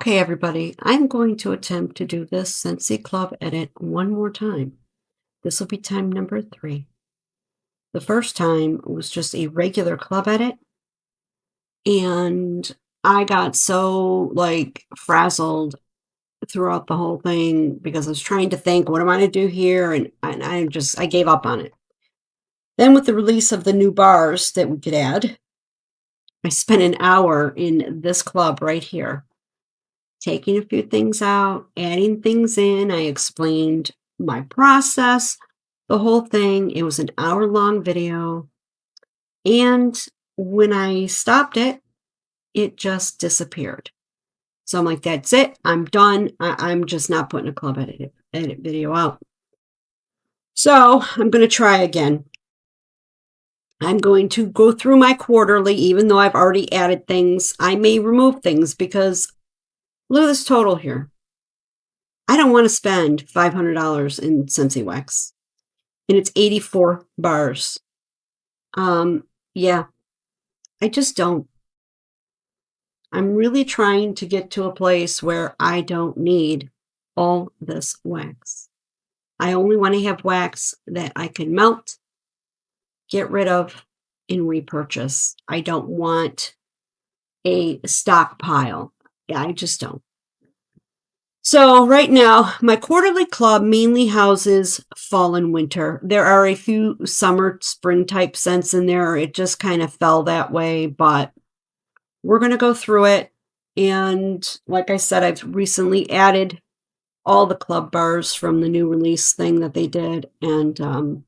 Okay, everybody, I'm going to attempt to do this Scentsy Club edit one more time. This will be time number 3. The first time was just a regular club edit, and I got so frazzled throughout the whole thing because I was trying to think, what am I going to do here? And I gave up on it. Then with the release of the new bars that we could add, I spent an hour in this club right here, taking a few things out, adding things in. I explained my process, the whole thing. It was an hour-long video. And when I stopped it, it just disappeared. So I'm like, that's it. I'm done. I'm just not putting a club edit video out. So I'm going to try again. I'm going to go through my quarterly, even though I've already added things. I may remove things because look at this total here. I don't want to spend $500 in Scentsy wax, and it's 84 bars. Yeah, I just don't. I'm really trying to get to a place where I don't need all this wax. I only want to have wax that I can melt, get rid of, and repurchase. I don't want a stockpile. Yeah, I just don't. So right now, my quarterly club mainly houses fall and winter. There are a few summer, spring type scents in there. It just kind of fell that way, but we're going to go through it. And like I said, I've recently added all the club bars from the new release thing that they did. And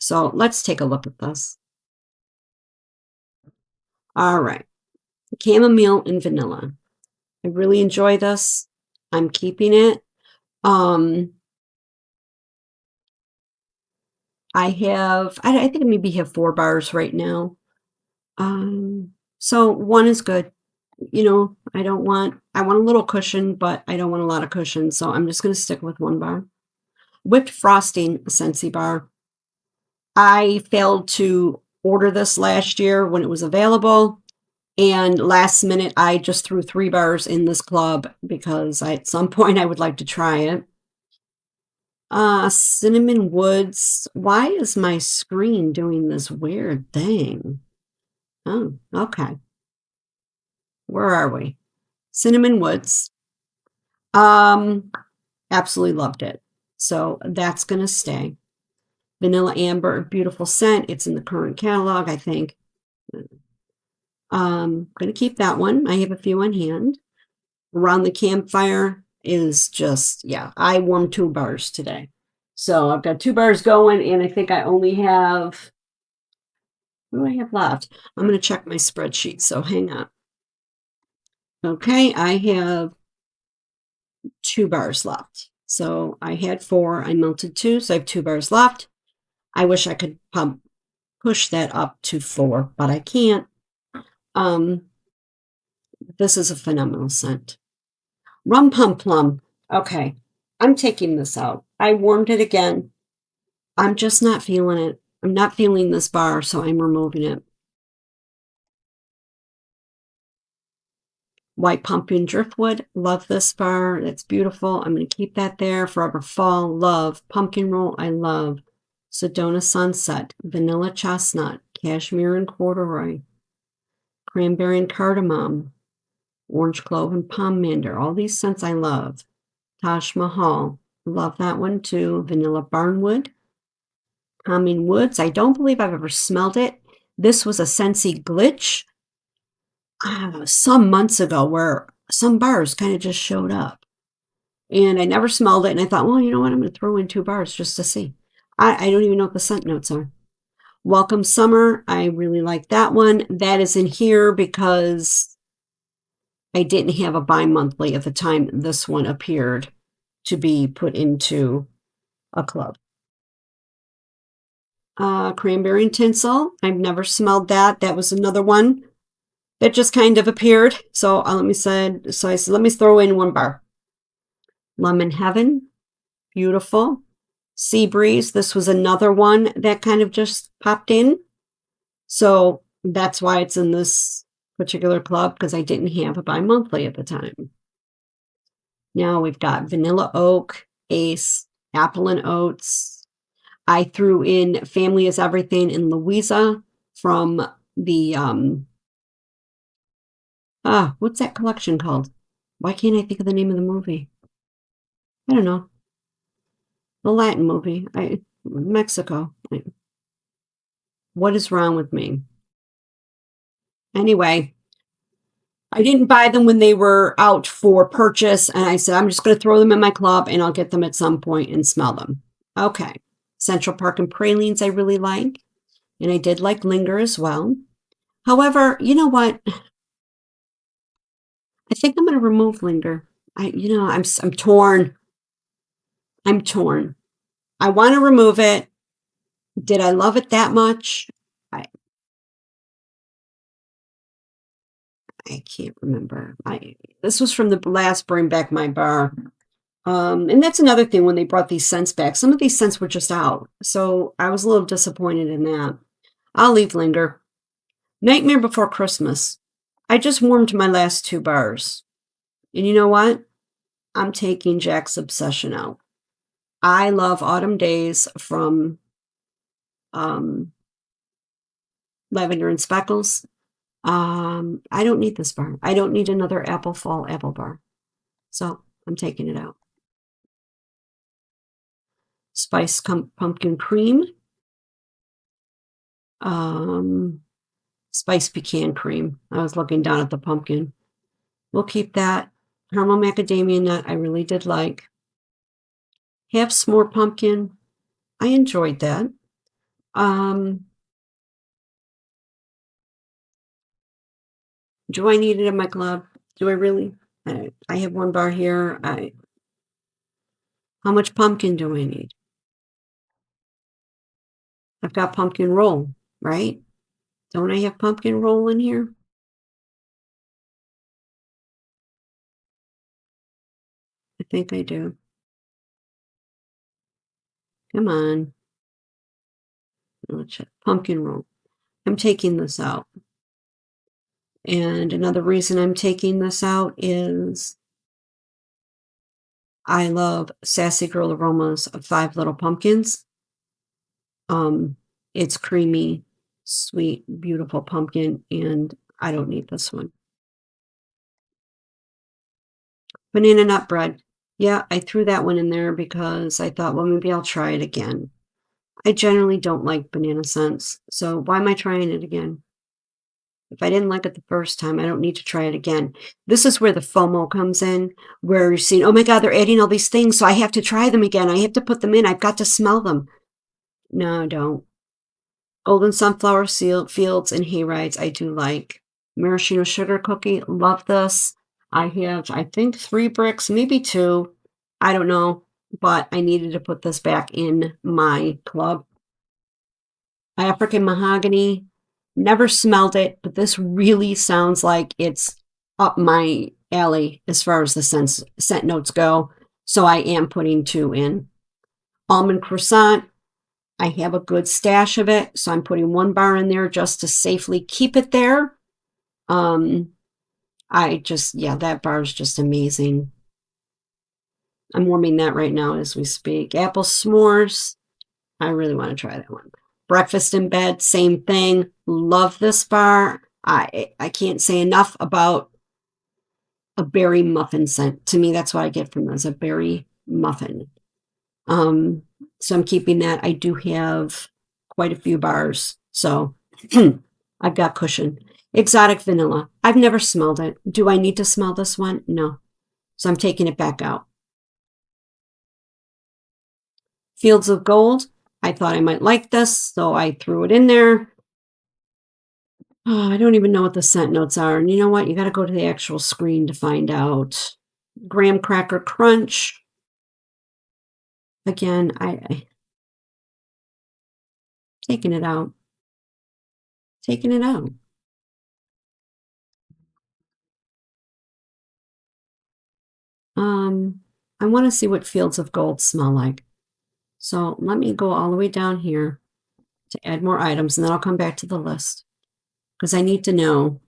so let's take a look at this. All right. Chamomile and vanilla. I really enjoy this. I'm keeping it. I think I maybe have 4 bars right now. So 1 is good. You know, I want a little cushion, but I don't want a lot of cushion. So I'm just going to stick with 1 bar. Whipped frosting, Scentsy bar. I failed to order this last year when it was available. And last minute, I just threw 3 bars in this club because at some point I would like to try it. Cinnamon woods. Why is my screen doing this weird thing? Oh, okay. Where are we? Cinnamon woods. Absolutely loved it. So that's going to stay. Vanilla amber, beautiful scent. It's in the current catalog, I think. Going to keep that one. I have a few on hand. Around the campfire is just, yeah, I warmed 2 bars today. So I've got 2 bars going, and I think I only have, what do I have left? I'm going to check my spreadsheet, so hang on. Okay, I have 2 bars left. So I had 4, I melted 2, so I have 2 bars left. I wish I could push that up to 4, but I can't. This is a phenomenal scent. Rum Pum Plum. Okay, I'm taking this out. I warmed it again. I'm just not feeling it. I'm not feeling this bar, so I'm removing it. White Pumpkin Driftwood. Love this bar. That's beautiful. I'm going to keep that there. Forever Fall. Love. Pumpkin Roll. I love. Sedona Sunset. Vanilla Chestnut. Cashmere and Corduroy. Cranberry and Cardamom. Orange Clove and Pomander. All these scents I love. Taj Mahal. Love that one too. Vanilla Barnwood. Calming Woods. I don't believe I've ever smelled it. This was a Scentsy glitch some months ago where some bars kind of just showed up. And I never smelled it. And I thought, well, you know what? I'm going to throw in 2 bars just to see. I don't even know what the scent notes are. Welcome Summer. I really like that one. That is in here because I didn't have a bi-monthly at the time this one appeared to be put into a club. Cranberry and Tinsel. I've never smelled that. That was another one that just kind of appeared. So I said, let me throw in 1 bar. Lemon Heaven. Beautiful. Sea Breeze. This was another one that kind of just popped in. So that's why it's in this particular club, because I didn't have a bi-monthly at the time. Now we've got vanilla oak, ace, apple and oats. I threw in Family is Everything and Louisa from the what's that collection called? Why can't I think of the name of the movie? I don't know. The Latin movie. Mexico. What is wrong with me? Anyway, I didn't buy them when they were out for purchase, and I said, I'm just going to throw them in my club and I'll get them at some point and smell them. Okay. Central Park and Pralines I really like, and I did like Linger as well. However, you know what? I think I'm going to remove Linger. I'm torn. I'm torn. I want to remove it. Did I love it that much? I I can't remember. This was from the last Bring Back My Bar. And that's another thing when they brought these scents back. Some of these scents were just out. So I was a little disappointed in that. I'll leave Linger. Nightmare Before Christmas. I just warmed my last 2 bars. And you know what? I'm taking Jack's Obsession out. I love Autumn Days from um, Lavender and Speckles. I don't need this bar. I don't need another Apple Fall Apple bar. So I'm taking it out. Spice Pumpkin Cream. Spice Pecan Cream. I was looking down at the pumpkin. We'll keep that. Caramel Macadamia Nut, I really did like. Half S'more Pumpkin. I enjoyed that. Do I need it in my club? Do I really? I have 1 bar here. How much pumpkin do I need? I've got pumpkin roll, right? Don't I have pumpkin roll in here? I think I do. Come on. Let's check. Pumpkin roll. I'm taking this out. And another reason I'm taking this out is I love Sassy Girl Aromas of 5 Little Pumpkins. It's creamy, sweet, beautiful pumpkin, and I don't need this one. Banana Nut Bread. Yeah, I threw that one in there because I thought, well, maybe I'll try it again. I generally don't like banana scents, so why am I trying it again? If I didn't like it the first time, I don't need to try it again. This is where the FOMO comes in, where you're seeing, oh my God, they're adding all these things, so I have to try them again. I have to put them in. I've got to smell them. No, I don't. Golden Sunflower Fields and Hayrides, I do like. Maraschino Sugar Cookie, love this. I have, I think, 3 bricks, maybe 2. I don't know, but I needed to put this back in my club. African Mahogany, never smelled it, but this really sounds like it's up my alley as far as the scent notes go. So I am putting 2 in. Almond Croissant, I have a good stash of it, so I'm putting 1 bar in there just to safely keep it there. That bar is just amazing. I'm warming that right now as we speak. Apple S'mores, I really want to try that one. Breakfast in Bed, same thing. Love this bar. I can't say enough about a berry muffin scent. To me, that's what I get from those, a berry muffin. So I'm keeping that. I do have quite a few bars, so I've got cushion. Exotic Vanilla. I've never smelled it. Do I need to smell this one? No. So I'm taking it back out. Fields of Gold. I thought I might like this, so I threw it in there. Oh, I don't even know what the scent notes are. And you know what? You got to go to the actual screen to find out. Graham Cracker Crunch. Again, I taking it out. Taking it out. I want to see what Fields of Gold smell like. So let me go all the way down here to add more items, and then I'll come back to the list because I need to know.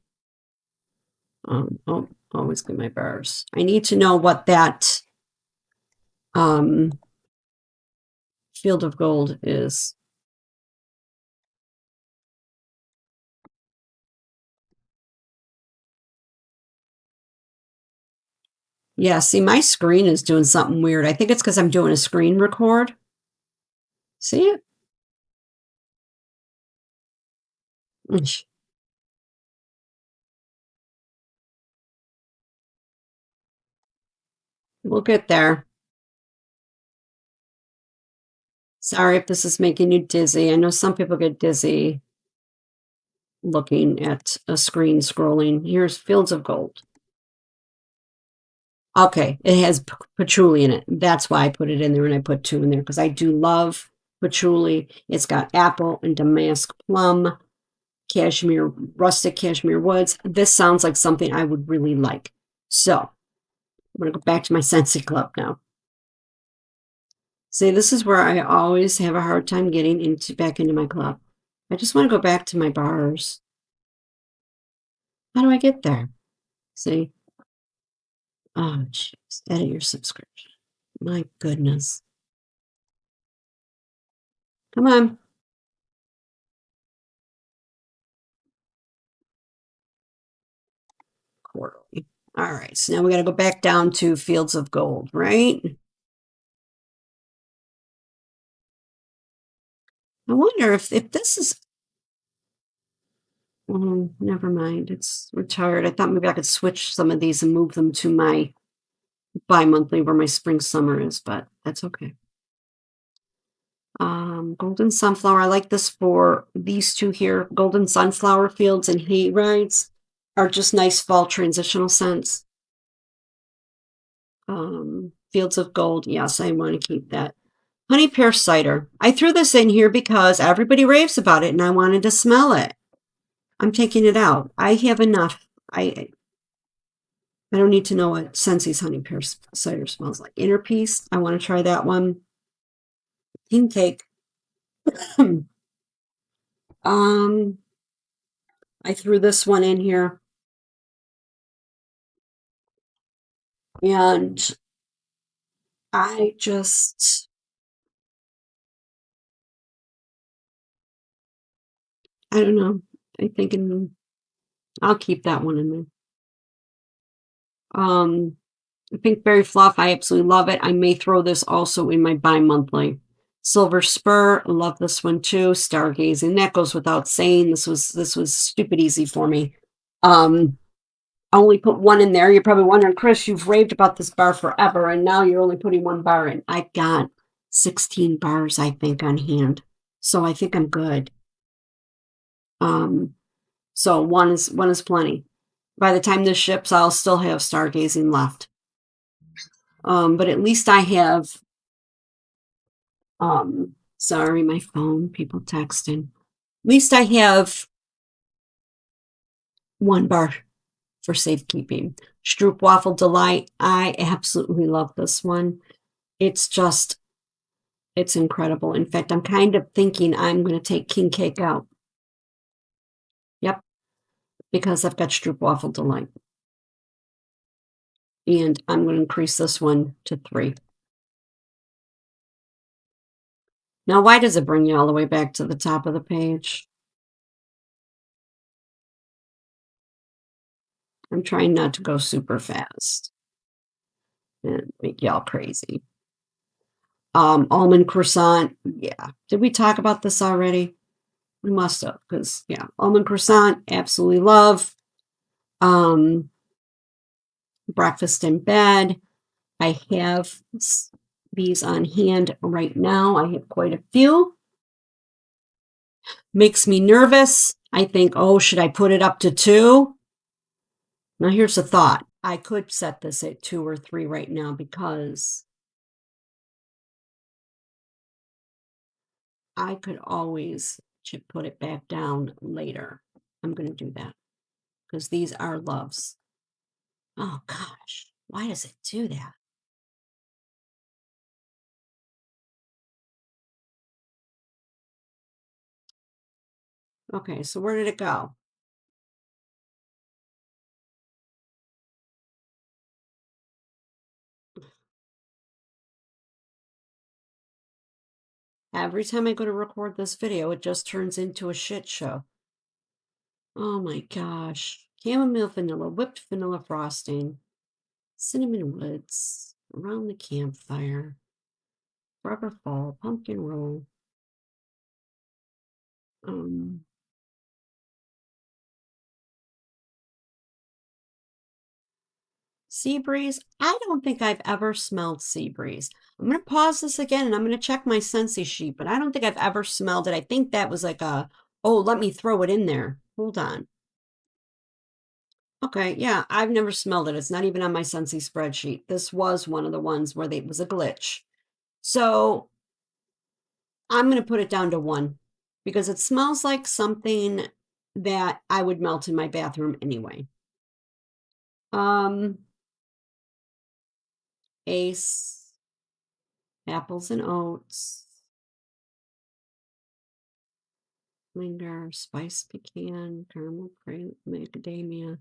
Oh, Always get my bars. I need to know what that um, field of gold is. Yeah, see, my screen is doing something weird. I think it's because I'm doing a screen record. See it? Eesh. We'll get there. Sorry if this is making you dizzy. I know some people get dizzy looking at a screen scrolling. Here's Fields of Gold. Okay, it has patchouli in it. That's why I put it in there and I put 2 in there because I do love patchouli. It's got apple and damask plum, cashmere, rustic cashmere woods. This sounds like something I would really like. So I'm going to go back to my Scentsy Club now. See, this is where I always have a hard time getting back into my club. I just want to go back to my bars. How do I get there? See? Oh, jeez. Edit your subscription. My goodness. Come on. Quarterly. All right. So now we got to go back down to Fields of Gold, right? I wonder if this is. Never mind. It's retired. I thought maybe I could switch some of these and move them to my bi-monthly where my spring summer is, but that's okay. Golden Sunflower. I like this for these two here. Golden Sunflower Fields and Hay Rides are just nice fall transitional scents. Fields of Gold. Yes, I want to keep that. Honey Pear Cider. I threw this in here because everybody raves about it and I wanted to smell it. I'm taking it out. I have enough. I don't need to know what Scentsy's Honey Pear Cider smells like. Inner Peace. I want to try that one. King Cake. um, I threw this one in here. And I just, I don't know. I think I'll keep that one in there. Pinkberry Fluff, I absolutely love it. I may throw this also in my bi-monthly. Silver Spur, love this one too. Stargazing, that goes without saying. This was stupid easy for me. I only put 1 in there. You're probably wondering, Chris, you've raved about this bar forever, and now you're only putting 1 bar in. I got 16 bars, I think, on hand. So I think I'm good. So one is plenty. By the time this ships, I'll still have Stargazing left. But at least I have sorry, my phone, people texting. At least I have 1 bar for safekeeping. Stroop Waffle Delight. I absolutely love this one. It's just, it's incredible. In fact, I'm kind of thinking I'm going to take King Cake out. Yep, because I've got Stroop Waffle Delight. And I'm going to increase this one to 3. Now, why does it bring you all the way back to the top of the page? I'm trying not to go super fast and make y'all crazy. Almond croissant. Yeah. Did we talk about this already? We must have, because yeah, almond croissant, absolutely love. Breakfast in bed. I have these on hand right now. I have quite a few. Makes me nervous. I think, oh, should I put it up to 2? Now here's a thought. I could set this at 2 or 3 right now because I could always put it back down later. I'm going to do that because these are loves. Oh gosh, why does it do that? Okay, so where did it go? Every time I go to record this video, it just turns into a shit show. Oh my gosh. Chamomile vanilla, whipped vanilla frosting, cinnamon woods, around the campfire, forever fall, pumpkin roll. Um, Sea breeze. I don't think I've ever smelled sea breeze. I'm going to pause this again and I'm going to check my Scentsy sheet, but I don't think I've ever smelled it. I think that was like a, oh, let me throw it in there. Hold on. Okay, yeah, I've never smelled it. It's not even on my Scentsy spreadsheet. This was one of the ones where it was a glitch. So I'm going to put it down to 1 because it smells like something that I would melt in my bathroom anyway. Um, Ace, apples and oats, linger, spice pecan, caramel cream, macadamia,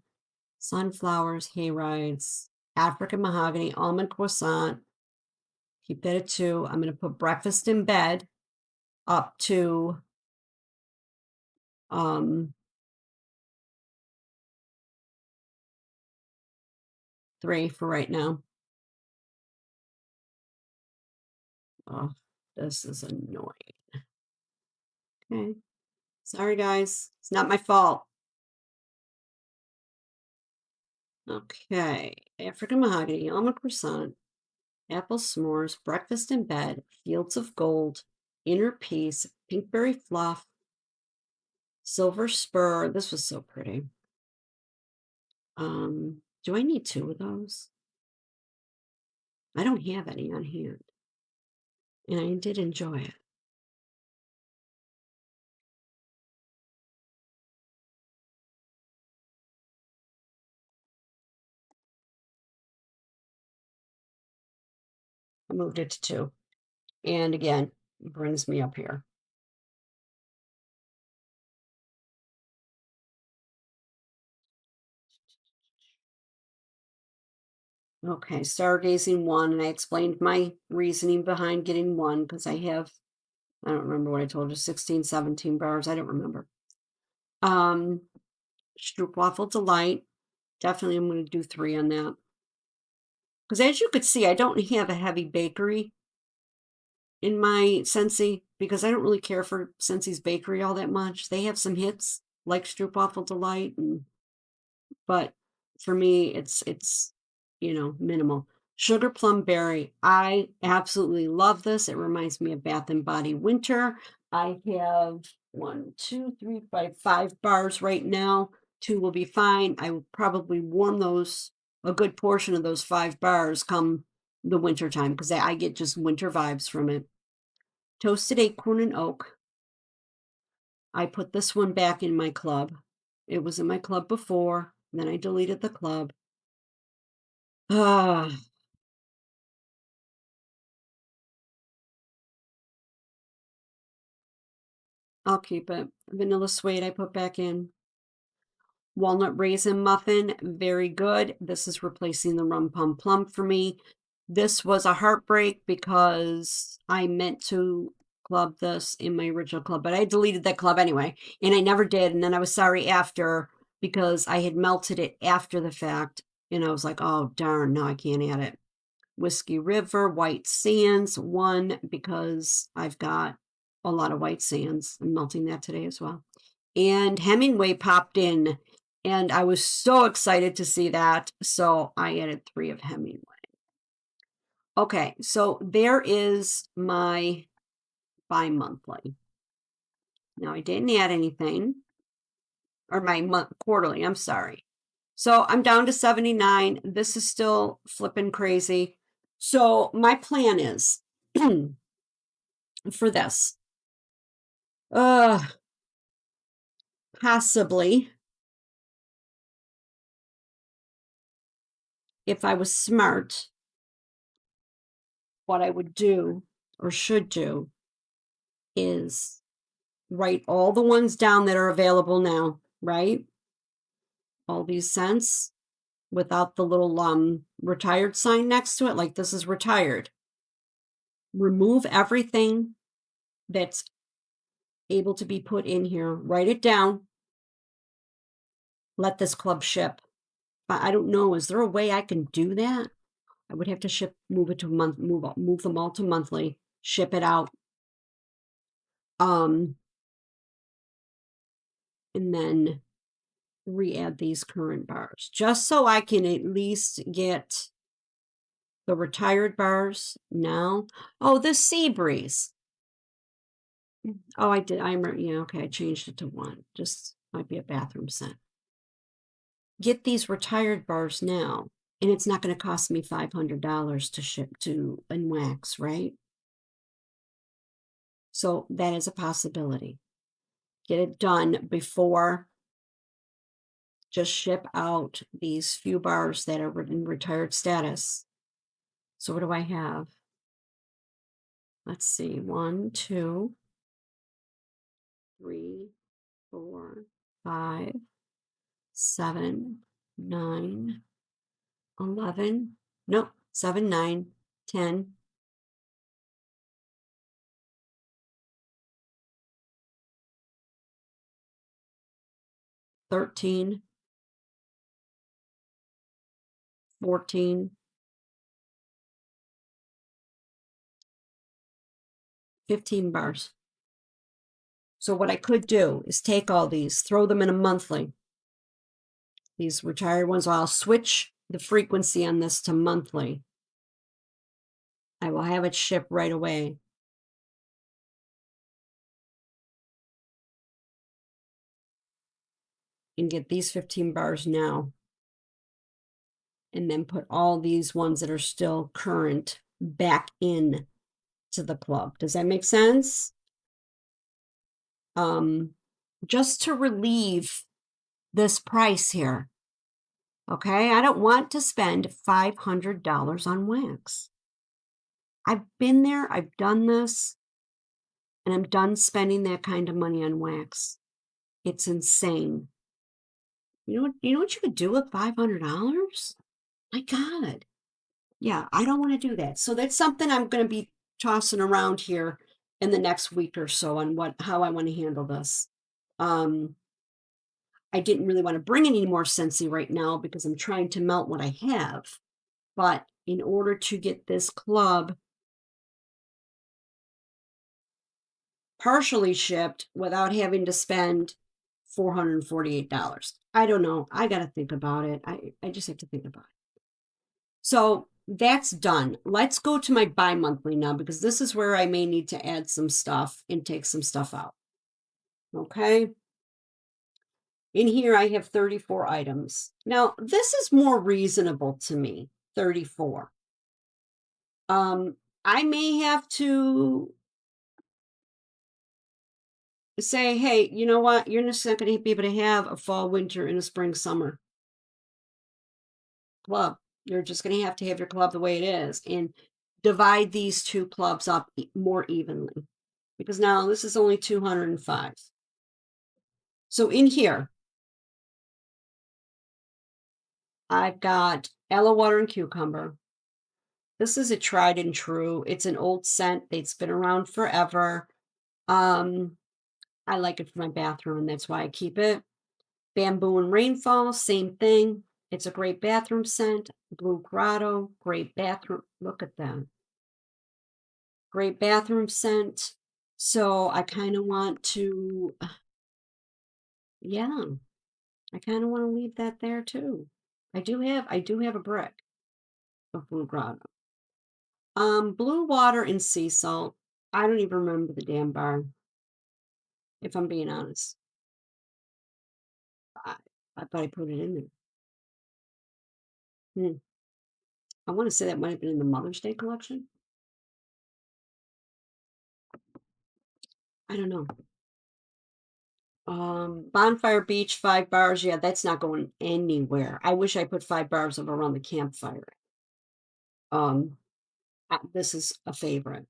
sunflowers, hayrides, African mahogany, almond croissant. Keep that at 2. I'm going to put breakfast in bed up to 3 for right now. Oh, this is annoying. Okay. Sorry, guys. It's not my fault. Okay. African mahogany, almond croissant, apple s'mores, breakfast in bed, fields of gold, inner peace, pinkberry fluff, silver spur. This was so pretty. Do I need 2 of those? I don't have any on hand. And I did enjoy it. I moved it to 2. And again, it brings me up here. Okay, stargazing 1, and I explained my reasoning behind getting 1 because I don't remember what I told you, 16, 17 bars. I don't remember. Stroopwafel Delight. Definitely I'm going to do 3 on that. Because as you could see, I don't have a heavy bakery in my Scentsy because I don't really care for Scentsy's bakery all that much. They have some hits like Stroopwafel Delight, but for me, it's minimal. Sugar Plum Berry. I absolutely love this. It reminds me of Bath and Body Winter. I have 1, 2, 3, 5 bars right now. 2 will be fine. I will probably warm a good portion of those 5 bars come the winter time because I get just winter vibes from it. Toasted Acorn and Oak. I put this one back in my club. It was in my club before, then I deleted the club. Ah, I'll keep it. Vanilla Suede I put back in. Walnut Raisin Muffin, very good. This is replacing the Rum Pum Plum for me. This was a heartbreak because I meant to club this in my original club, but I deleted that club anyway, and I never did. And then I was sorry after because I had melted it after the fact, and I was like, oh, darn, no, I can't add it. Whiskey River, White Sands, 1 because I've got a lot of White Sands. I'm melting that today as well. And Hemingway popped in, and I was so excited to see that. So I added 3 of Hemingway. Okay, so there is my bi-monthly. Now I didn't add anything, or my quarterly, I'm sorry. So I'm down to 79. This is still flipping crazy. So my plan is for this. Possibly, if I was smart, what I would do or should do is write all the ones down that are available now, right? All these scents without the little retired sign next to it, like this is retired. Remove everything that's able to be put in here. Write it down. Let this club ship. I don't know. Is there a way I can do that? I would have to move it to month, move them all to monthly, ship it out. Um, and then re-add these current bars, just so I can at least get the retired bars now. Oh, the Sea Breeze. Oh, I did. I remember. Yeah, okay. I changed it to one. Just might be a bathroom scent. Get these retired bars now, and it's not going to cost me $500 to ship to and wax, right? So that is a possibility. Get it done before. Just ship out these few bars that are in retired status. So what do I have? Let's see. 1, 2, 3, 4, 5, 7, 9, 11. Nope. 7, 9, 10. 13, 14, 15 bars. So what I could do is take all these, throw them in a monthly. These retired ones, I'll switch the frequency on this to monthly. I will have it shipped right away. And get these 15 bars now. And then put all these ones that are still current back in to the club. Does that make sense? Just to relieve this price here. Okay, I don't want to spend $500 on wax. I've been there, I've done this, and I'm done spending that kind of money on wax. It's insane. You know what you could do with $500? My God. Yeah, I don't want to do that. So that's something I'm going to be tossing around here in the next week or so on how I want to handle this. I didn't really want to bring any more Scentsy right now because I'm trying to melt what I have. But in order to get this club partially shipped without having to spend $448. I don't know. I got to think about it. I just have to think about it. So that's done. Let's go to my bi-monthly now because this is where I may need to add some stuff and take some stuff out. Okay. In here, I have 34 items. Now, this is more reasonable to me, 34. I may have to say, hey, you know what? You're just not going to be able to have a fall, winter, and a spring, summer club. You're just going to have your club the way it is and divide these two clubs up more evenly because now this is only 205. So in here, I've got aloe water and cucumber. This is a tried and true. It's an old scent. It's been around forever. I like it for my bathroom, and that's why I keep it. Bamboo and rainfall, same thing. It's a great bathroom scent. Blue grotto, great bathroom. Look at that. Great bathroom scent. So I kind of want to, yeah, I kind of want to leave that there too. I do have a brick of blue grotto. Blue water and sea salt. I don't even remember the damn bar, if I'm being honest. I, but I put it in there. Hmm. I want to say that might have been in the Mother's Day collection. I don't know. Bonfire Beach, 5 bars. Yeah, that's not going anywhere. I wish I put 5 bars of around the campfire. Um, this is a favorite.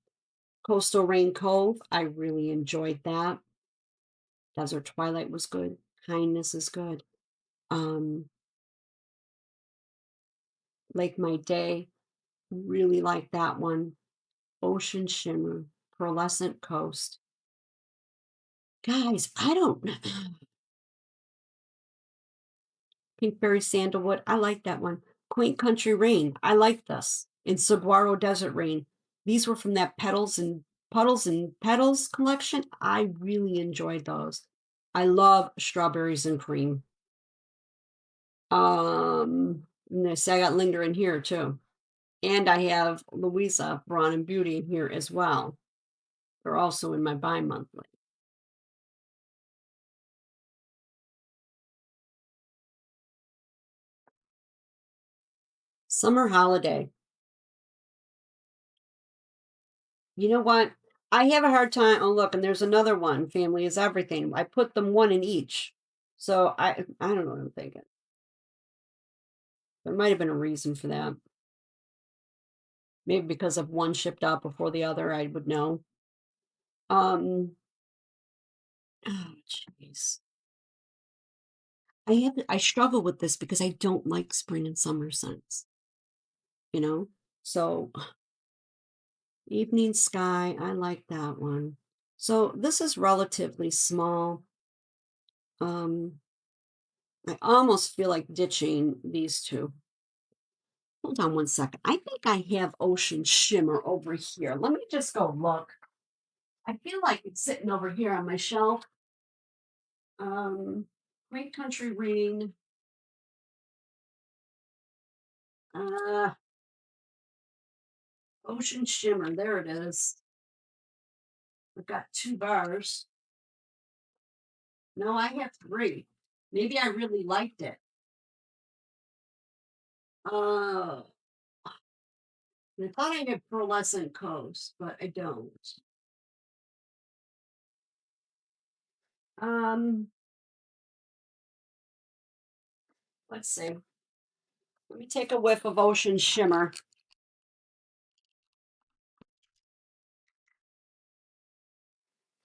Coastal Rain Cove. I really enjoyed that. Desert Twilight was good. Kindness is good. Um, Lake My Day. Really like that one. Ocean Shimmer. Pearlescent Coast. Guys, I don't know. Pinkberry Sandalwood, I like that one. Quaint Country Rain, I like this. And Saguaro Desert Rain. These were from that Puddles and Petals collection. I really enjoyed those. I love strawberries and cream. And I say I got Linger in here too. And I have Louisa Braun and Beauty in here as well. They're also in my bi-monthly. Summer Holiday. You know what? I have a hard time. Oh, look, and there's another one. Family is everything. I put them one in each. So I don't know what I'm thinking. There might have been a reason for that. Maybe because of one shipped out before the other, I would know. Oh, jeez. I struggle with this because I don't like spring and summer scents, you know? So Evening Sky, I like that one. So this is relatively small. Um, I almost feel like ditching these two. Hold on one second. I think I have Ocean Shimmer over here. Let me just go look. I feel like it's sitting over here on my shelf. Um, Great Country Rain. Uh, Ocean Shimmer. There it is. I've got 2 bars. No, I have 3. Maybe I really liked it. Uh, I thought I had Pearlescent Coast, but I don't. Um, let's see. Let me take a whiff of Ocean Shimmer.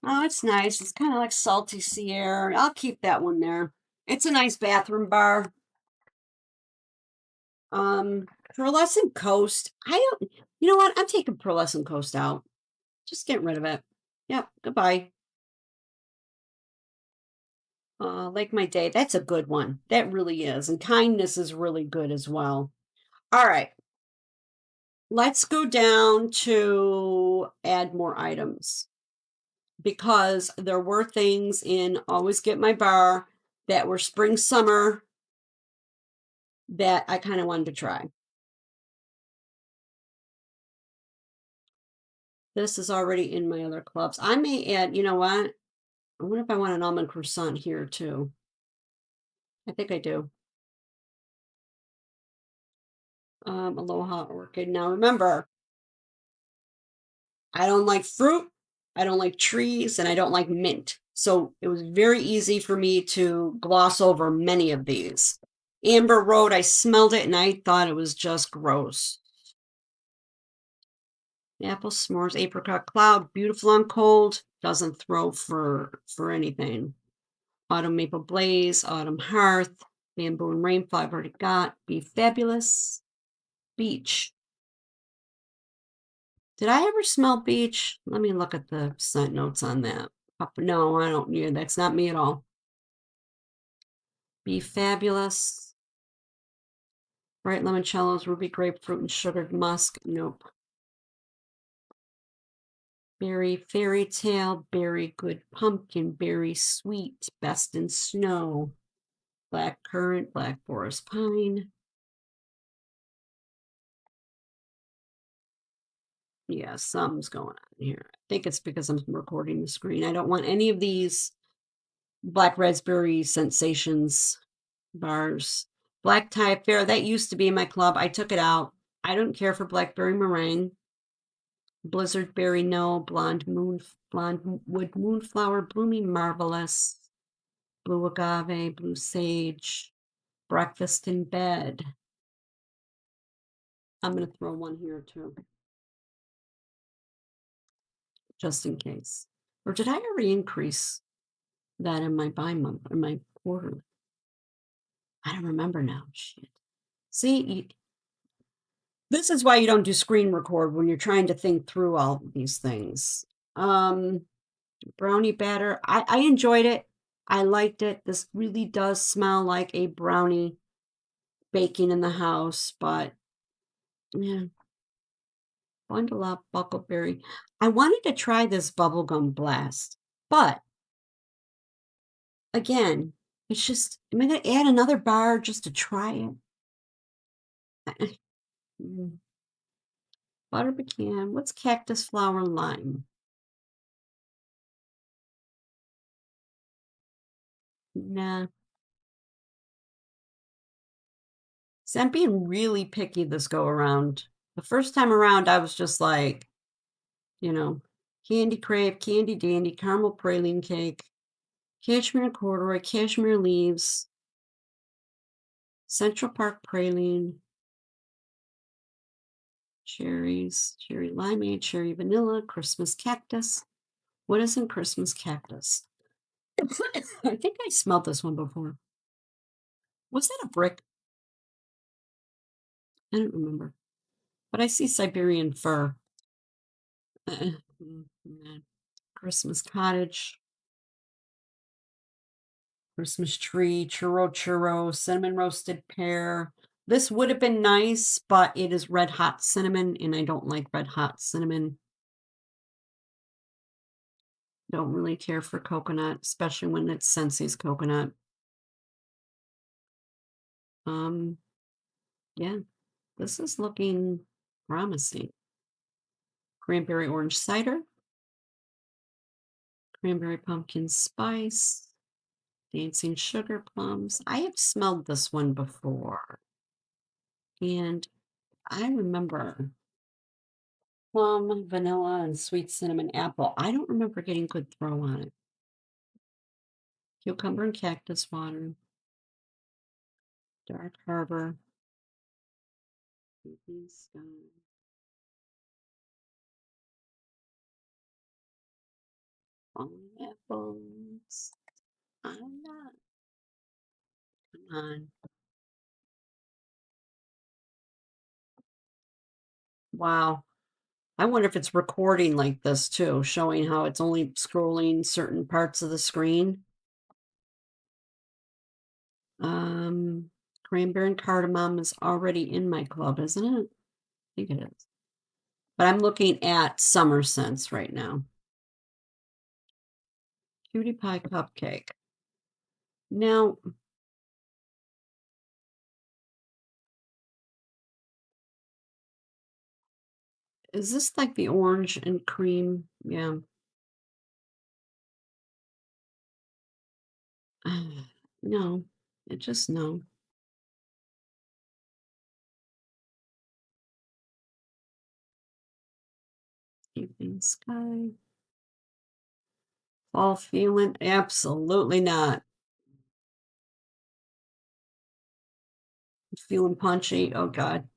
Oh, it's nice. It's kind of like salty sea air. I'll keep that one there. It's a nice bathroom bar. Um, Pearlescent Coast. I don't. You know what? I'm taking Pearlescent Coast out. Just get rid of it. Yep. Goodbye. Like my day. That's a good one. That really is. And kindness is really good as well. All right. Let's go down to add more items because there were things in Always Get My Bar that were spring summer that I kind of wanted to try. This is already in my other clubs. I may add, you know what? I wonder if I want an almond croissant here too. I think I do. Aloha Orchid. Now remember, I don't like fruit, I don't like trees, and I don't like mint. So it was very easy for me to gloss over many of these. Amber Road, I smelled it and I thought it was just gross. Apple S'mores, Apricot Cloud, beautiful on cold, doesn't throw for anything. Autumn Maple Blaze, Autumn Hearth, Bamboo and Rainfall, I've already got. Be Fabulous, Beach. Did I ever smell beach? Let me look at the scent notes on that. No, I don't. Yeah, that's not me at all. Be Fabulous. Bright limoncellos, ruby grapefruit, and sugared musk. Nope. Berry fairy tale, berry good pumpkin, berry sweet, best in snow. Black currant, black forest pine. Yeah, something's going on here. I think it's because I'm recording the screen. I don't want any of these black raspberry sensations bars. Black tie affair, that used to be in my club. I took it out. I don't care for blackberry meringue. Blizzard berry, no. Blonde wood moonflower, bloomy marvelous. Blue agave, blue sage. Breakfast in bed. I'm going to throw one here too, just in case. Or did I already increase that in my bi-month or my quarterly? I don't remember now. Shit. See, this is why you don't do screen record when you're trying to think through all these things. Um, Brownie batter. I enjoyed it. I liked it. This really does smell like a brownie baking in the house, but yeah, bundle up, buckleberry. I wanted to try this bubblegum blast, but again, it's just, am I going to add another bar just to try it? Mm, Butter pecan. What's cactus flower lime? Nah. See, I'm being really picky this go around. The first time around, I was just like, you know, candy crepe, candy dandy, caramel praline cake, cashmere corduroy, cashmere leaves, Central Park praline, cherries, cherry limeade, cherry vanilla, Christmas cactus. What is in Christmas cactus? I think I smelled this one before. Was that a brick? I don't remember. But I see Siberian fir. Nah. Christmas cottage, Christmas tree, churro, cinnamon roasted pear. This would have been nice, but it is red hot cinnamon, and I don't like red hot cinnamon. Don't really care for coconut, especially when it's Scentsys coconut. Um, yeah, this is looking promising. Cranberry orange cider, cranberry pumpkin spice, dancing sugar plums. I have smelled this one before, and I remember plum, vanilla, and sweet cinnamon apple. I don't remember getting good throw on it. Cucumber and cactus water, dark harbor, evening sky, fallen apples. I'm not. Come on. Wow. I wonder if it's recording like this too, showing how it's only scrolling certain parts of the screen. Um, Cranberry and cardamom is already in my club, isn't it? I think it is. But I'm looking at summer scents right now. Cutie pie cupcake. Now, is this like the orange and cream? Yeah. No, it just no. Evening sky. Fall feeling? Absolutely not. Feeling punchy? Oh God.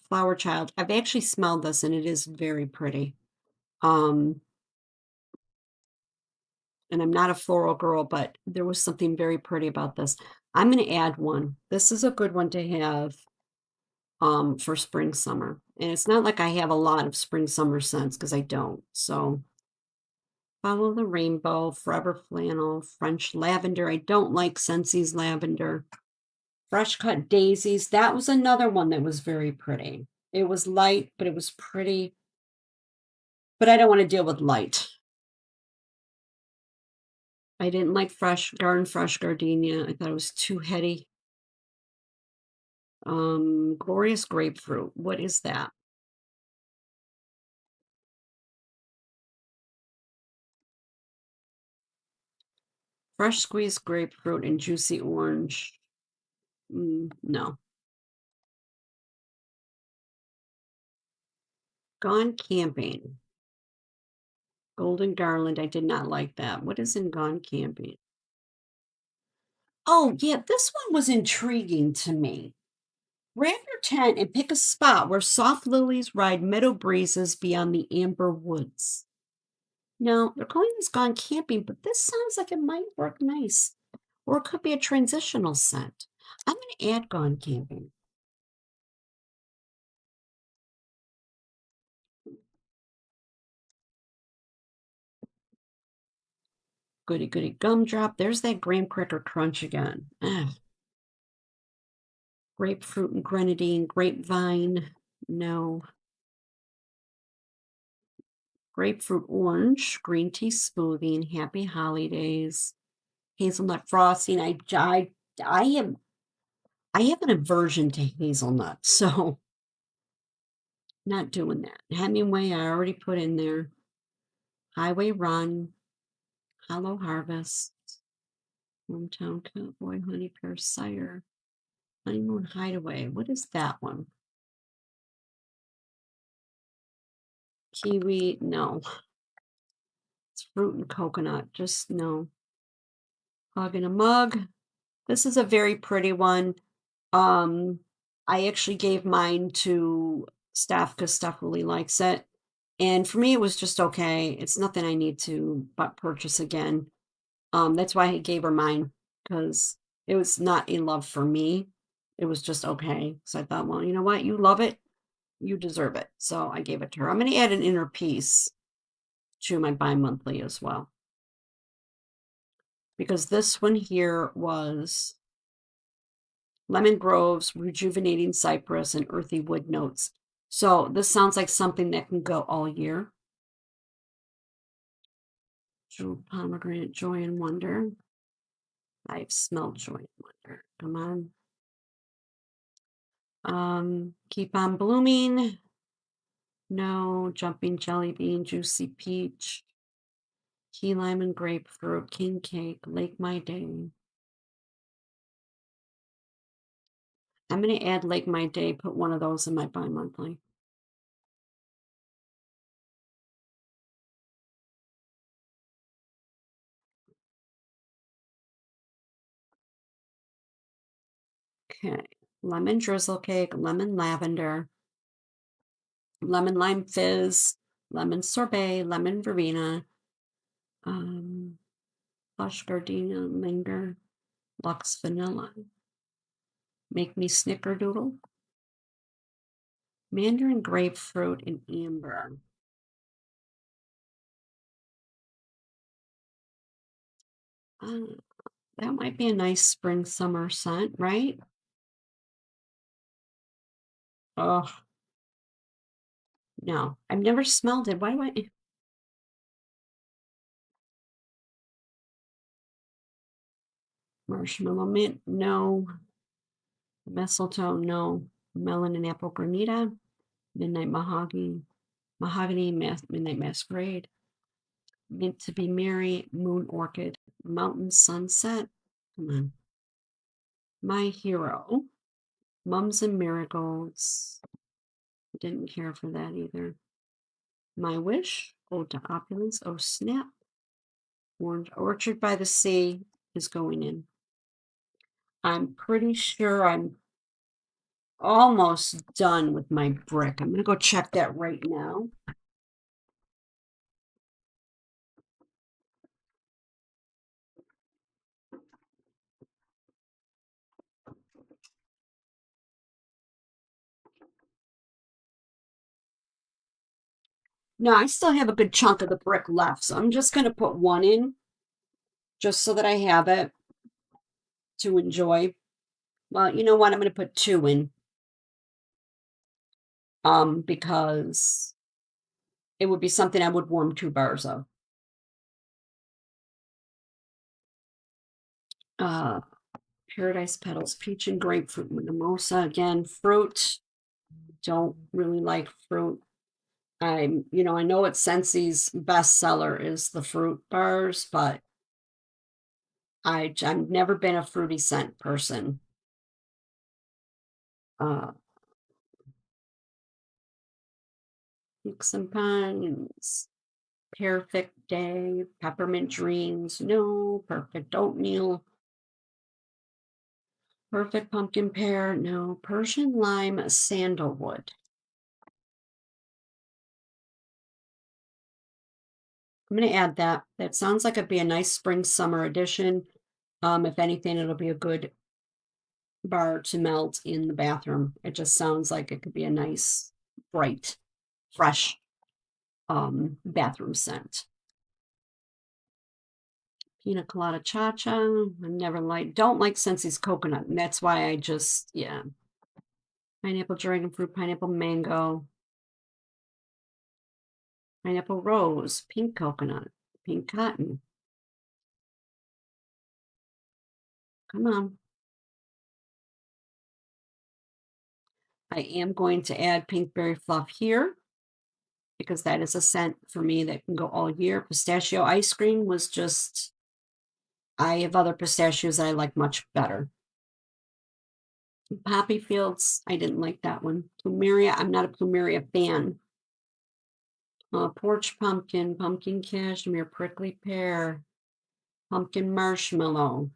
Flower child. I've actually smelled this and it is very pretty. Um, and I'm not a floral girl, but there was something very pretty about this. I'm going to add one. This is a good one to have for spring summer. And it's not like I have a lot of spring summer scents because I don't. So follow the rainbow, forever flannel, French lavender. I don't like Scentsys lavender. Fresh cut daisies. That was another one that was very pretty. It was light, but it was pretty. But I don't want to deal with light. I didn't like fresh gardenia. I thought it was too heady. Glorious grapefruit. What is that? Fresh squeezed grapefruit and juicy orange. No. Gone camping. Golden garland. I did not like that. What is in gone camping? Oh, yeah, this one was intriguing to me. Grab your tent and pick a spot where soft lilies ride meadow breezes beyond the amber woods. Now, they're calling this gone camping, but this sounds like it might work nice. Or it could be a transitional scent. I'm going to add gone camping. Goody Goody Gumdrop. There's that graham cracker crunch again. Ugh. Grapefruit and grenadine, grapevine. No. Grapefruit orange, green tea smoothie, and happy holidays. Hazelnut frosting. I am I have an aversion to hazelnut, so not doing that. Hemingway, I already put in there. Highway Run, Hollow Harvest, Hometown Cowboy, Honey Pear Cider, Honeymoon Hideaway. What is that one? Kiwi, no. It's fruit and coconut, just no. Hug in a mug. This is a very pretty one. Um, I actually gave mine to Steph because Steph really likes it. And for me, it was just okay. It's nothing I need to but purchase again. That's why I gave her mine because it was not a love for me. It was just okay. So I thought, well, you know what? You love it. You deserve it. So I gave it to her. I'm going to add an inner piece to my bi-monthly as well. Because this one here was lemon groves, rejuvenating cypress, and earthy wood notes. So this sounds like something that can go all year. Jeweled pomegranate, joy and wonder. I've smelled joy and wonder. Come on. Keep on blooming. No. Jumping jelly bean, juicy peach, key lime and grapefruit, king cake, Lake My Day. I'm going to add Lake My Day, put one of those in my bi-monthly. Okay. Lemon drizzle cake, lemon lavender, lemon lime fizz, lemon sorbet, lemon verbena, um, lush gardenia, linger, luxe vanilla, make me snickerdoodle, mandarin grapefruit, and amber. Uh, that might be a nice spring summer scent, right? Oh, no, I've never smelled it. Why do I? Marshmallow mint, no. Mistletoe, no. Melon and apple granita, midnight midnight masquerade, mint to be merry, moon orchid, mountain sunset. Come on. My hero, mums and marigolds. Didn't care for that either. My wish, ode to opulence. Oh snap. Orange orchard by the sea is going in. I'm pretty sure I'm almost done with my brick. I'm gonna go check that right now. No, I still have a good chunk of the brick left, so I'm just gonna put one in just so that I have it to enjoy. Well, you know what? I'm gonna put two in. Because it would be something I would warm 2 bars of. Uh Paradise Petals, peach and grapefruit mimosa. Again, fruit. Don't really like fruit. I know it's Scentsy's bestseller is the fruit bars, but I've never been a fruity scent person. Uh, Peaks and Pines, Perfect Day, Peppermint Dreams, no, Perfect Oatmeal, Perfect Pumpkin Pear, no, Persian Lime, Sandalwood. I'm going to add that. That sounds like it'd be a nice spring summer addition. If anything, it'll be a good bar to melt in the bathroom. It just sounds like it could be a nice, bright, fresh bathroom scent. Pina colada cha-cha. I never like don't like Scentsys coconut, and that's why I just yeah. Pineapple dragon fruit, pineapple mango, pineapple rose, pink coconut, pink cotton. Come on. I am going to add pink berry fluff here because that is a scent for me that can go all year. Pistachio ice cream was just I have other pistachios that I like much better. Poppy Fields, I didn't like that one. Plumeria, I'm not a Plumeria fan. Porch pumpkin, pumpkin cashmere, prickly pear, pumpkin marshmallow,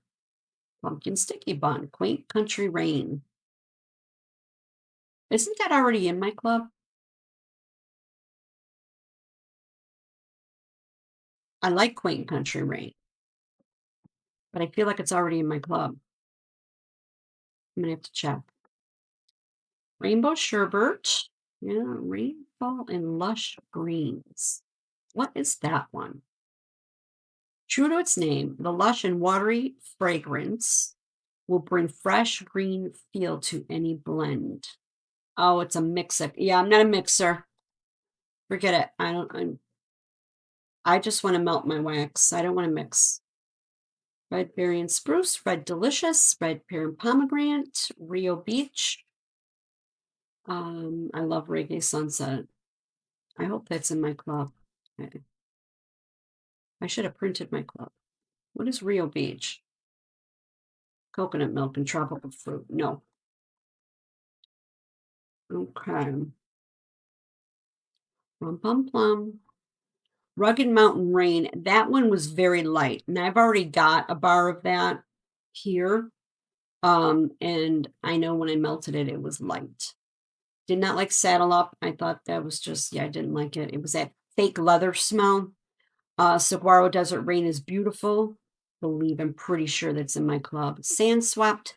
pumpkin sticky bun, quaint country rain. Isn't that already in my club? I like quaint country rain, but I feel like it's already in my club. I'm gonna have to check. Rainbow sherbet. Yeah, rainbow and lush greens. What is that one? True to its name, the lush and watery fragrance will bring fresh green feel to any blend. Oh, it's a mixer. Yeah, I'm not a mixer. Forget it. I just want to melt my wax. I don't want to mix. Red berry and spruce, red delicious, red pear and pomegranate, Rio Beach. I love Reggae Sunset. I hope that's in my club. I should have printed my club. What is Rio Beach? Coconut milk and tropical fruit. No. Okay. Rum pum plum. Rugged Mountain Rain. That one was very light. And I've already got a bar of that here. And I know when I melted it, it was light. Did not like Saddle Up. I thought that was just, yeah, I didn't like it. It was that fake leather smell. Saguaro Desert Rain is beautiful. Believe I'm pretty sure that's in my club. Sand Swept.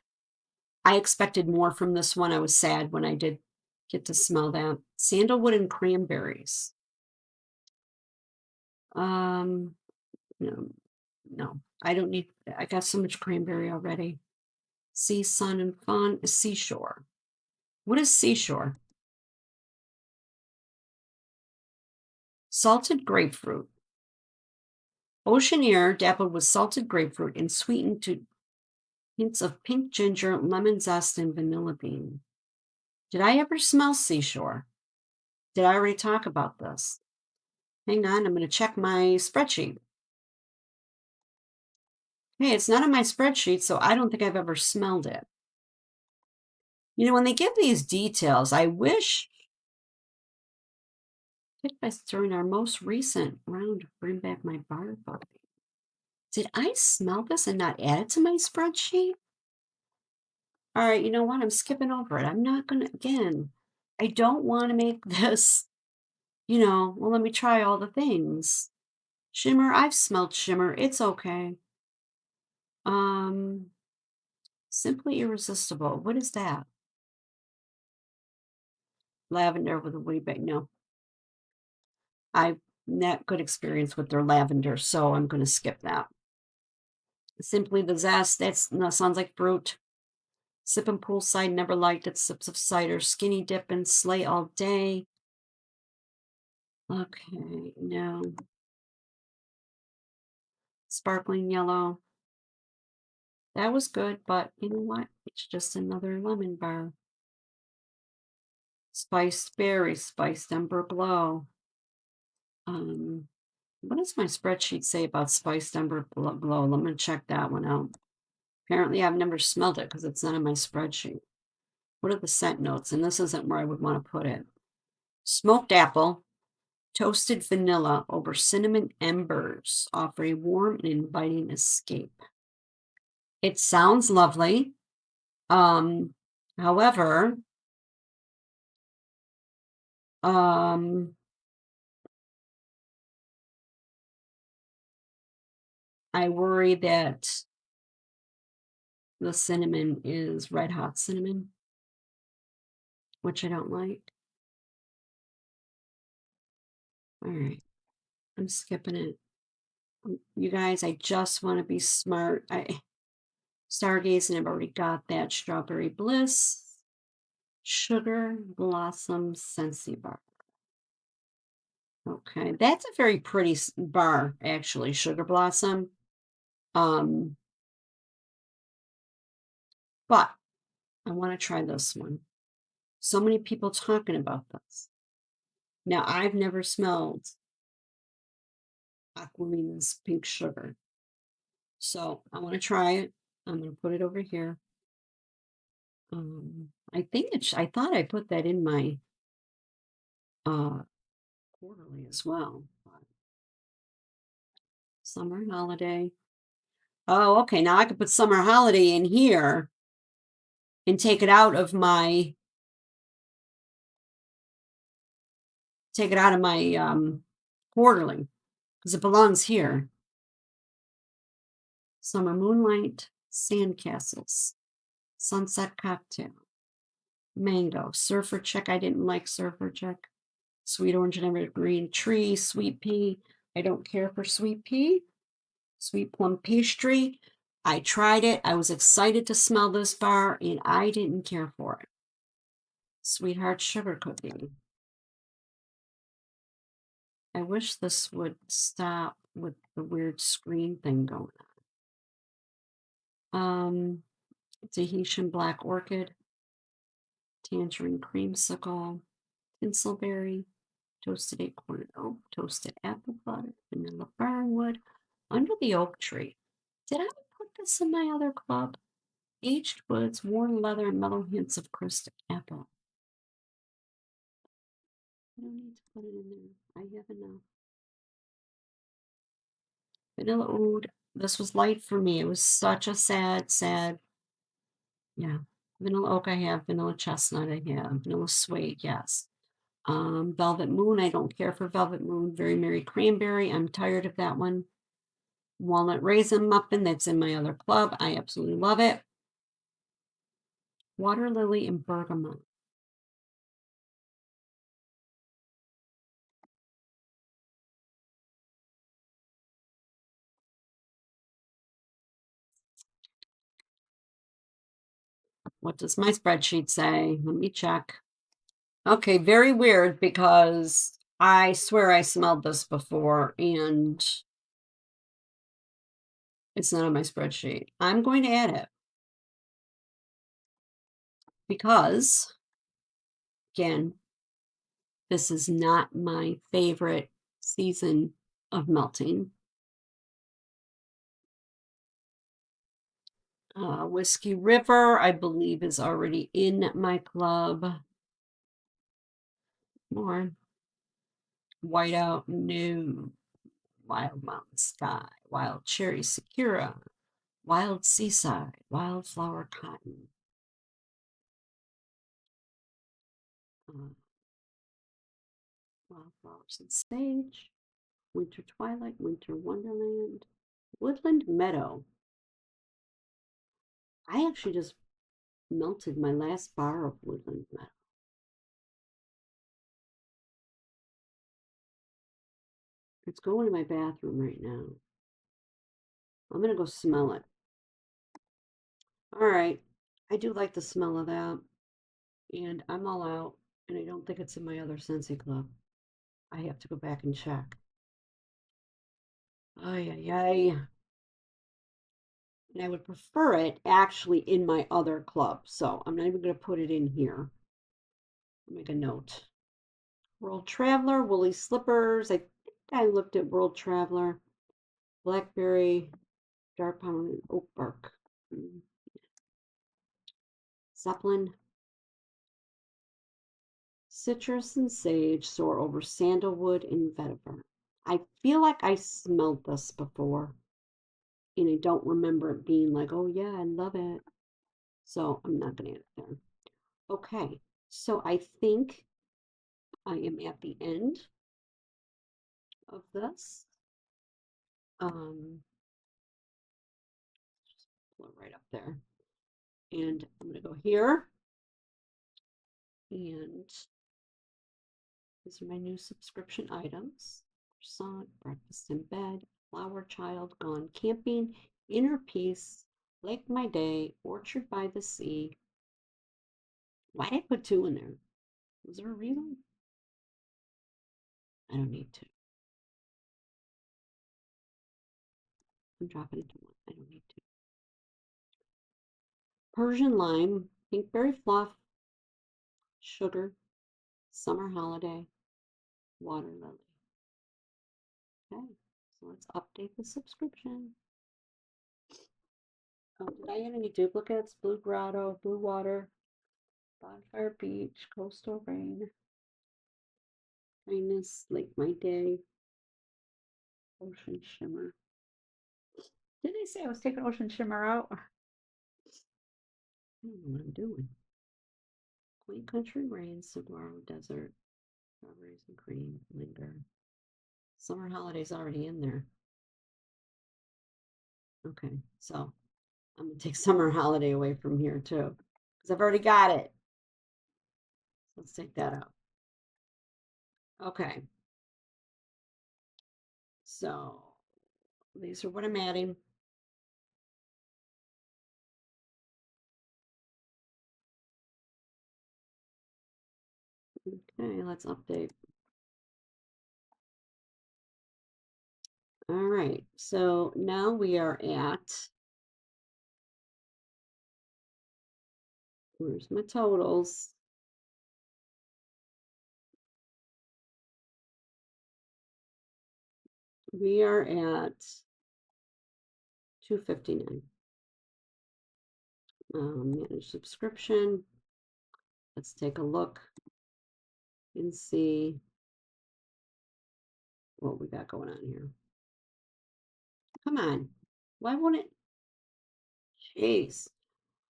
I expected more from this one. I was sad when I did get to smell that. Sandalwood and cranberries. Um, no, no, I don't need. I got so much cranberry already. Sea, sun, and fun. Seashore. What is seashore? Salted grapefruit. Ocean air dappled with salted grapefruit and sweetened to hints of pink ginger, lemon zest, and vanilla bean. Did I ever smell seashore? Did I already talk about this? Hang on, I'm going to check my spreadsheet. Hey, it's not on my spreadsheet, so I don't think I've ever smelled it. You know, when they give these details, I wish picked us during our most recent round to bring back my bar book. Did I smell this and not add it to my spreadsheet? All right, you know what? I'm skipping over it. I'm not going to, again, I don't want to make this, well, let me try all the things. Shimmer, I've smelled shimmer. It's okay. Um, Simply irresistible. What is that? Lavender with a woody bag. No, I've not good experience with their lavender, so I'm going to skip that. Simply the zest. That's no, sounds like fruit. Sipping poolside, never liked it. Sips of cider, skinny dipping, sleigh all day. Okay, no. Sparkling yellow. That was good, but you know what? It's just another lemon bar. Spiced berry, spiced ember glow. Um, what does my spreadsheet say about spiced ember glow? Let me check that one out. Apparently, I've never smelled it because it's not in my spreadsheet. What are the scent notes? And this isn't where I would want to put it. Smoked apple, toasted vanilla over cinnamon embers offer a warm and inviting escape. It sounds lovely. Um, However, um, I worry that the cinnamon is red hot cinnamon, which I don't like. All right, I'm skipping it. You guys, I just want to be smart. I Stargazing, I've already got that. Strawberry Bliss, Sugar Blossom Scentsy bar. Okay, that's a very pretty bar, actually, Sugar Blossom. Um, but I want to try this one. So many people talking about this. Now, I've never smelled Aquamina's pink sugar. So I want to try it. I'm going to put it over here. I think I thought I put that in my uh quarterly as well. But summer holiday. Oh, okay. Now I could put summer holiday in here and take it out of my quarterly because it belongs here. Summer moonlight, sandcastles, sunset cocktail, mango, surfer check. I didn't like surfer check. Sweet orange and evergreen tree, sweet pea. I don't care for sweet pea. Sweet plum pastry. I tried it. I was excited to smell this bar, and I didn't care for it. Sweetheart sugar cookie. I wish this would stop with the weird screen thing going on. Tahitian black orchid, tangerine creamsicle, tinselberry, toasted acorn and oak, toasted apple butter, vanilla barnwood, under the oak tree. Did I put this in my other club? Aged woods, worn leather, and mellow hints of crisp apple. I don't need to put it in there. I have enough. Vanilla oud. This was light for me. It was such a sad. Yeah. Vanilla oak I have. Vanilla chestnut I have. Vanilla suede, yes. Velvet moon. I don't care for velvet moon. Very Merry cranberry. I'm tired of that one. Walnut raisin muffin. That's in my other club. I absolutely love it. Water lily and bergamot. What does my spreadsheet say? Let me check. Okay, very weird because I swear I smelled this before and it's not on my spreadsheet. I'm going to add it because, again, this is not my favorite season of melting. Whiskey River, I believe, is already in my club. More. Whiteout, new. Wild Mountain Sky, Wild Cherry Sakura, Wild Seaside, Wildflower Cotton. Uh, Wildflowers and Sage, Winter Twilight, Winter Wonderland, Woodland Meadow. I actually just melted my last bar of Woodland Meadow. It's going in my bathroom right now. I'm going to go smell it. All right. I do like the smell of that. And I'm all out. And I don't think it's in my other Scentsy club. I have to go back and check. Ay, ay, ay. And I would prefer it actually in my other club. So I'm not even going to put it in here. I'll make a note. World Traveler, Woolly Slippers. I think I looked at World Traveler. Blackberry, Dark Pound, and Oak Bark. Zeppelin. Citrus and Sage soar over sandalwood and vetiver. I feel like I smelled this before. And I don't remember it being like, oh yeah, I love it. So I'm not going to add it there. Okay, so I think I am at the end of this. Just pull it right up there. And I'm going to go here. And these are my new subscription items. Croissant, breakfast in bed, Flower Child, Gone Camping, Inner Peace, Lake My Day, Orchard by the Sea. Why did I put 2 in there? Was there a reason? I don't need to. I'm dropping it to 1. I don't need to. Persian Lime, Pinkberry Fluff, Sugar, Summer Holiday, Water Lily. Okay, so let's update the subscription. Oh, did I get any duplicates? Blue Grotto, Blue Water, Bonfire Beach, Coastal Rain, Kindness, Lake My Day, Ocean Shimmer. Did they say I was taking Ocean Shimmer out? I don't know what I'm doing. Quaint Country Rain, Saguaro Desert, Strawberries and Cream, Linger. Summer Holiday's already in there. Okay, so I'm gonna take Summer Holiday away from here too, because I've already got it. Let's take that out. Okay. So these are what I'm adding. Okay, let's update. All right, so now we are at, where's my totals? We are at 259. Manage subscription. Let's take a look and see what we got going on here. Come on. Why won't it? Jeez.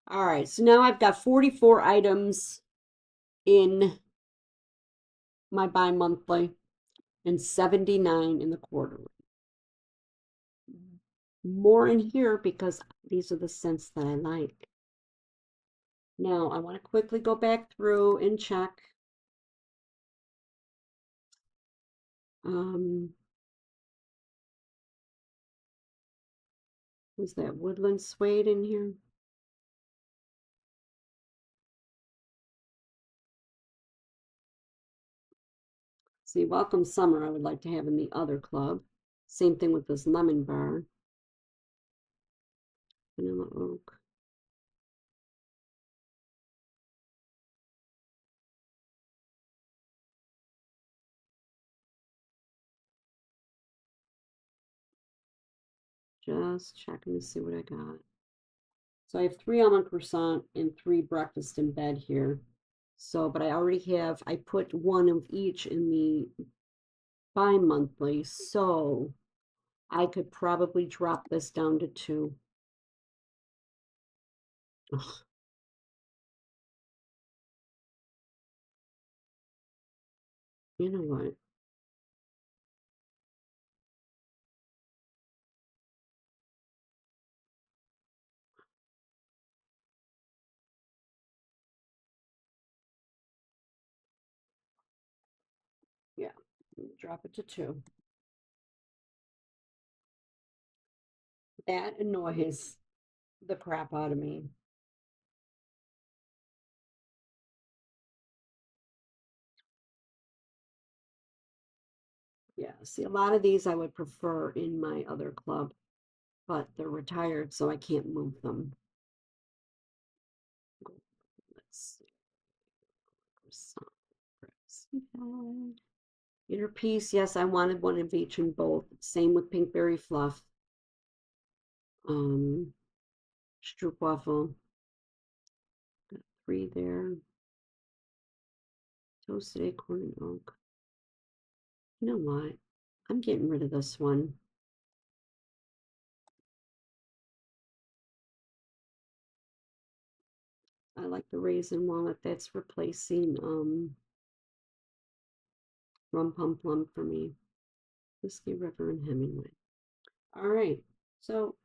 All right. So now I've got 44 items in my bi-monthly and 79 in the quarterly. More in here because these are the scents that I like. Now I want to quickly go back through and check. Was that woodland suede in here? See, Welcome Summer I would like to have in the other club. Same thing with this lemon bar. Vanilla oak. Just checking to see what I got. So I have 3 almond croissant and 3 breakfast in bed here. So, but I already have, I put 1 of each in the bi-monthly. So I could probably drop this down to 2. Ugh. You know what? Yeah, drop it to 2. That annoys the crap out of me. Yeah, see, a lot of these I would prefer in my other club, but they're retired, so I can't move them. Let's see. Inner Peace, yes, I wanted 1 of each in both. Same with Pinkberry Fluff. Stroopwafel. Got 3 there. Toasted acorn and oak. You know what? I'm getting rid of this one. I like the raisin walnut. That's replacing rum pum plum for me. Whiskey River and Hemingway. All right, so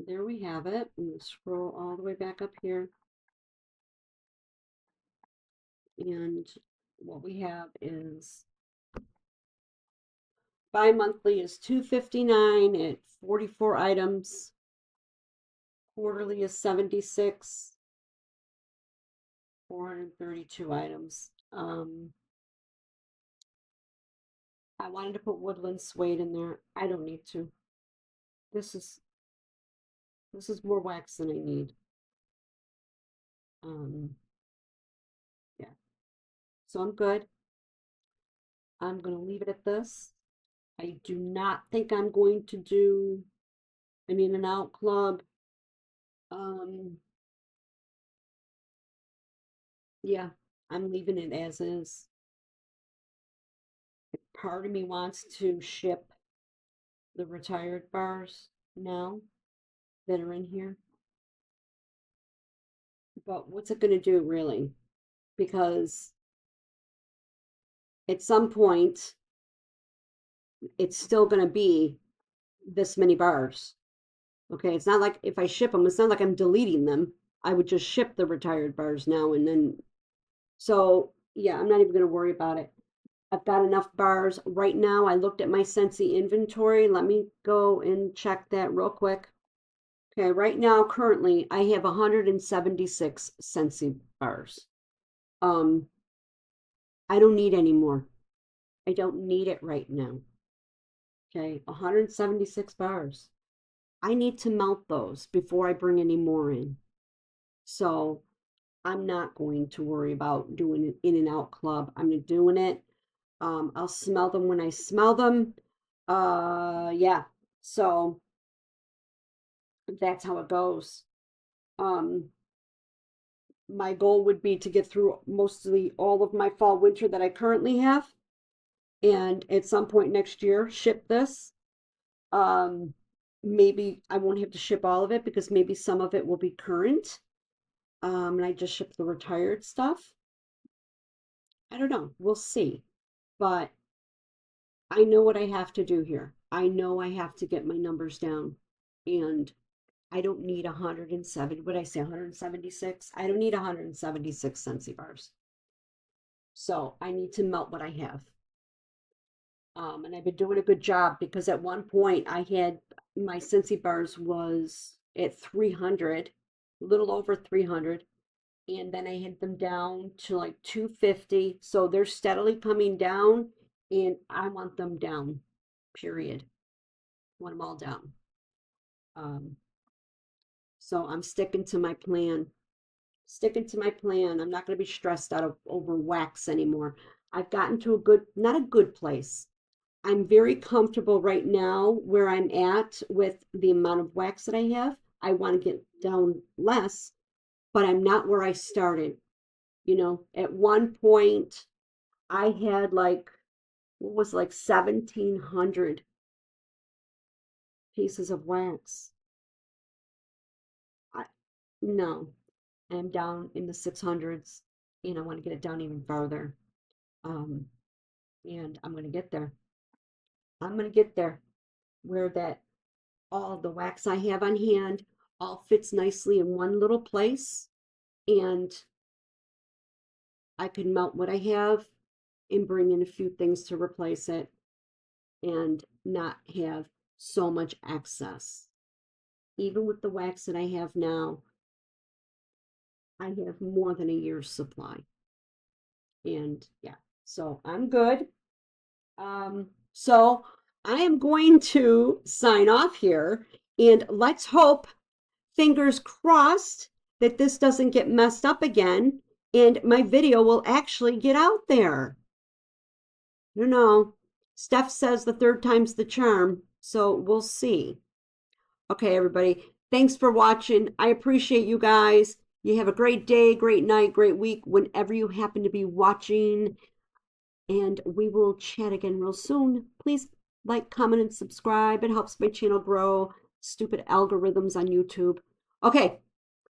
there we have it. I'm going to scroll all the way back up here. And what we have is Bi-monthly is $259 at 44 items. Quarterly is 76, 432 items. I wanted to put woodland suede in there. I don't need to. This is more wax than I need. Yeah. So I'm good. I'm gonna leave it at this. I do not think I'm going to do an in and out club. Yeah, I'm leaving it as is. Part of me wants to ship the retired bars now that are in here. But what's it going to do really? Because at some point, it's still going to be this many bars. Okay, it's not like if I ship them, it's not like I'm deleting them. I would just ship the retired bars now and then. So yeah, I'm not even going to worry about it. I've got enough bars right now. I looked at my Scentsy inventory. Let me go and check that real quick. Okay, right now, currently, I have 176 Scentsy bars. I don't need any more. I don't need it right now. Okay, 176 bars. I need to melt those before I bring any more in. So I'm not going to worry about doing an in and out club. I'm not doing it. I'll smell them when I smell them. Yeah. So that's how it goes. Um, my goal would be to get through mostly all of my fall winter that I currently have, and at some point next year ship this. Um, maybe I won't have to ship all of it because maybe some of it will be current. And I just ship the retired stuff. I don't know. We'll see. But I know what I have to do here. I know I have to get my numbers down. And I don't need 170. What did I say? 176? I don't need 176 Scentsy bars. So I need to melt what I have. And I've been doing a good job because at one point I had my Scentsy bars was at 300, a little over 300, and then I had them down to like 250. So they're steadily coming down, and I want them down, period. I want them all down. Um, so I'm sticking to my plan. Sticking to my plan. I'm not going to be stressed out over wax anymore. I've gotten to a good, not a good place. I'm very comfortable right now where I'm at with the amount of wax that I have. I want to get down less, but I'm not where I started. You know, at one point I had like, what was like 1,700 pieces of wax. I, no, I'm down in the 600s and I want to get it down even farther. Um, and I'm going to get there. I'm going to get there where that all the wax I have on hand all fits nicely in one little place, and I can melt what I have and bring in a few things to replace it and not have so much excess. Even with the wax that I have now, I have more than a year's supply. And yeah, so I'm good. So I am going to sign off here, and let's hope, fingers crossed, that this doesn't get messed up again and my video will actually get out there. I don't know. Steph says the third time's the charm, so we'll see. Okay, everybody. Thanks for watching. I appreciate you guys. You have a great day, great night, great week, whenever you happen to be watching. And we will chat again real soon. Please like, comment, and subscribe. It helps my channel grow. Stupid algorithms on YouTube. Okay,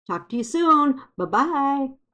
talk to you soon. Bye-bye.